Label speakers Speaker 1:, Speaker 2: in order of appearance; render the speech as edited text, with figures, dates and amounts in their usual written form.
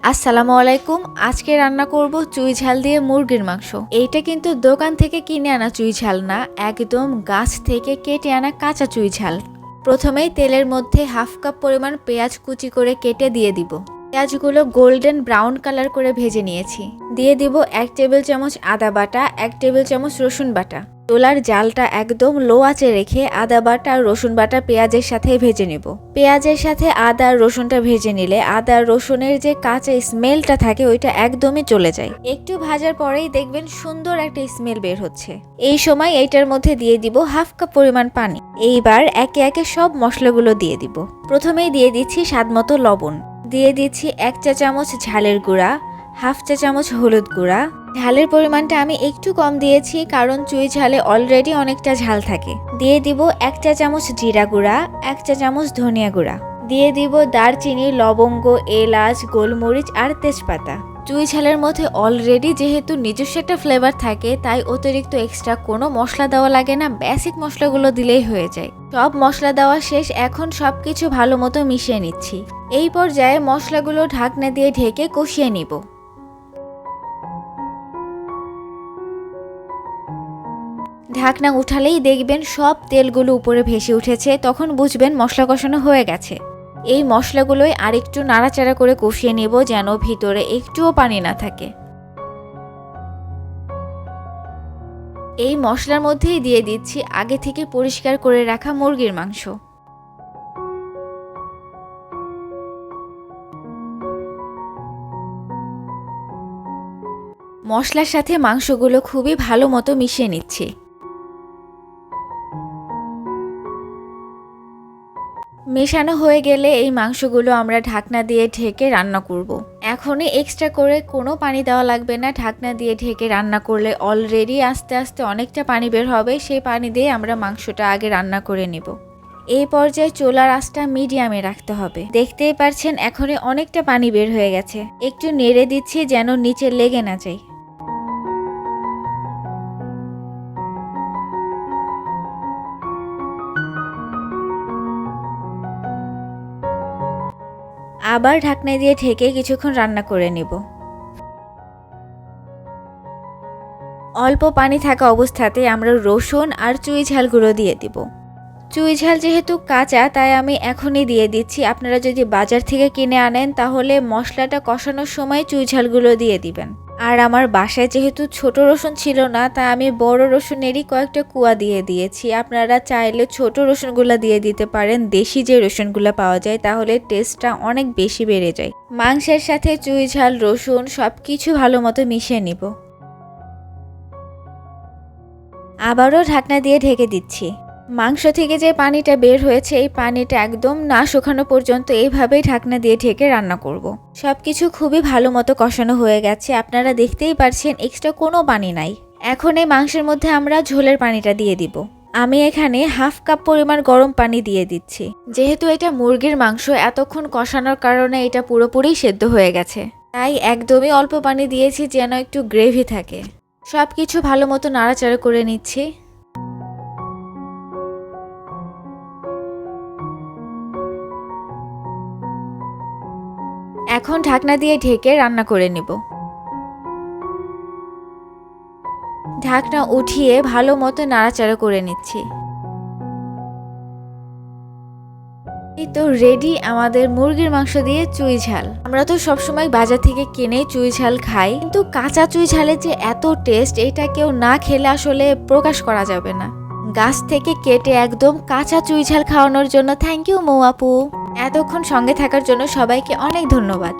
Speaker 1: আসসালামু আলাইকুম। আজকে রান্না করব চুই ঝাল দিয়ে মুরগির মাংস। এইটা কিন্তু দোকান থেকে কিনে আনা চুই ঝাল না, একদম গাছ থেকে কেটে আনা কাঁচা চুই ঝাল। প্রথমেই তেলের মধ্যে হাফ কাপ পরিমাণ পেঁয়াজ কুচি করে কেটে দিয়ে দিব। পেঁয়াজগুলো গোল্ডেন ব্রাউন কালার করে ভেজে নিয়েছি। দিয়ে দিব 1 টেবিল চামচ আদা বাটা, 1 টেবিল চামচ রসুন বাটা। চুলার জালটা একদম লো আঁচে রেখে আদা বাটা আর রসুন বাটা পেঁয়াজের সাথে ভেজে নেব। পেঁয়াজের সাথে আদা আর রসুনটা ভেজে নিলে আদা আর রসুনের যে কাঁচা স্মেলটা থাকে ওইটা একদমই চলে যায়। একটু ভাজার পরেই দেখবেন সুন্দর একটা স্মেল বের হচ্ছে। এই সময় এইটার মধ্যে দিয়ে দিব হাফ কাপ পরিমাণ পানি। এইবার একে একে সব মশলাগুলো দিয়ে দিব। প্রথমেই দিয়ে দিচ্ছি স্বাদমতো লবণ, দিয়ে দিচ্ছি 1 চা চামচ ঝালের গুঁড়া, হাফ চা চামচ হলুদ গুঁড়া। ঝালের পরিমাণটা আমি একটু কম দিয়েছি কারণ চুই ঝালে অলরেডি অনেকটা ঝাল থাকে। দিয়ে দিব 1 চা চামচ জিরা গুঁড়া, 1 চা চামচ ধনিয়া গুঁড়া। দিয়ে দিব দারচিনি, লবঙ্গ, এলাচ, গোলমরিচ আর তেজপাতা। চুই ঝালের মধ্যে অলরেডি যেহেতু নিজস্ব একটা ফ্লেভার থাকে তাই অতিরিক্ত এক্সট্রা কোনো মশলা দেওয়া লাগে না, বেসিক মশলাগুলো দিলেই হয়ে যায়। সব মশলা দেওয়া শেষ, এখন সবকিছু ভালো মতো মিশিয়ে নিচ্ছি। এই পর্যায়ে মশলাগুলো ঢাকনা দিয়ে ঢেকে কষিয়ে নিব। ঢাকনা উঠালেই দেখবেন সব তেলগুলো উপরে ভেসে উঠেছে, তখন বুঝবেন মশলা কষানো হয়ে গেছে। এই মশলাগুলোই আরেকটু নাড়াচাড়া করে কষিয়ে নেব যেন ভিতরে একটুও পানি না থাকে। এই মশলার মধ্যেই দিয়ে দিচ্ছি আগে থেকে পরিষ্কার করে রাখা মুরগির মাংস। মশলার সাথে মাংসগুলো খুবই ভালো মতো মিশিয়ে নিচ্ছি। মেশানো হয়ে গেলে এই মাংসগুলো আমরা ঢাকনা দিয়ে ঢেকে রান্না করব। এখনই এক্সট্রা করে কোনো পানি দেওয়া লাগবে না, ঢাকনা দিয়ে ঢেকে রান্না করলে অলরেডি আস্তে আস্তে অনেকটা পানি বের হবে, সেই পানি দিয়ে আমরা মাংসটা আগে রান্না করে নেব। এই পর্যায়ে চুলার আঁচটা মিডিয়ামে রাখতে হবে। দেখতেই পাচ্ছেন এখনই অনেকটা পানি বের হয়ে গেছে। একটু নেড়ে দিচ্ছি যেন নিচে লেগে না যায়। আবার ঢাকনা দিয়ে ঢেকে কিছুক্ষণ রান্না করে নেব। অল্প পানি থাকা অবস্থাতে আমরা রসুন আর চুই ঝালগুলো দিয়ে দিব। চুই ঝাল যেহেতু কাঁচা তাই আমি এখনই দিয়ে দিচ্ছি। আপনারা যদি বাজার থেকে কিনে আনেন তাহলে মশলাটা কষানোর সময় চুই ঝালগুলো দিয়ে দিবেন। আর আমার বাসায় যেহেতু ছোট রসুন ছিল না তাই আমি বড় রসুনেরই কয়েকটা কুয়া দিয়ে দিয়েছি। আপনারা চাইলে ছোট রসুনগুলো দিয়ে দিতে পারেন, দেশি যে রসুনগুলো পাওয়া যায়, তাহলে টেস্টটা অনেক বেশি বেড়ে যায়। মাংসের সাথে চুই ঝাল, রসুন সবকিছু ভালো মতো মিশিয়ে নিব। আবারও ঢাকনা দিয়ে ঢেকে দিচ্ছি। মাংস থেকে যে পানিটা বের হয়েছে এই পানিটা একদম না শুকানো পর্যন্ত এইভাবেই ঢাকনা দিয়ে ঢেকে রান্না করব। সবকিছু খুবই ভালো মতো কষানো হয়ে গেছে, আপনারা দেখতেই পাচ্ছেন এক্সট্রা কোনো পানি নাই। এখন এই মাংসের মধ্যে আমরা ঝোলের পানিটা দিয়ে দিব। আমি এখানে হাফ কাপ পরিমাণ গরম পানি দিয়ে দিচ্ছি। যেহেতু এটা মুরগির মাংস, এতক্ষণ কষানোর কারণে এটা পুরোপুরি সেদ্ধ হয়ে গেছে, তাই একদমই অল্প পানি দিয়েছি যেন একটু গ্রেভি থাকে। সবকিছু ভালো মতো নাড়াচাড়া করে নিচ্ছি। এখন ঢাকনা দিয়ে ঢেকে রান্না করে নেব। ঢাকনা উঠিয়ে ভালো মতো নাড়াচাড়া করে নিচ্ছি। এই তো রেডি আমাদের মুরগির মাংস দিয়ে চুই ঝাল। আমরা তো সবসময় বাজার থেকে কিনে চুই ঝাল খাই, কিন্তু কাঁচা চুই ঝালের যে এত টেস্ট এটা কেউ না খেলে আসলে প্রকাশ করা যাবে না। গাছ থেকে কেটে একদম কাঁচা চুই ঝাল খাওয়ানোর জন্য থ্যাংক ইউ মৌ আপু। এতক্ষণ সঙ্গে থাকার জন্য সবাইকে অনেক ধন্যবাদ।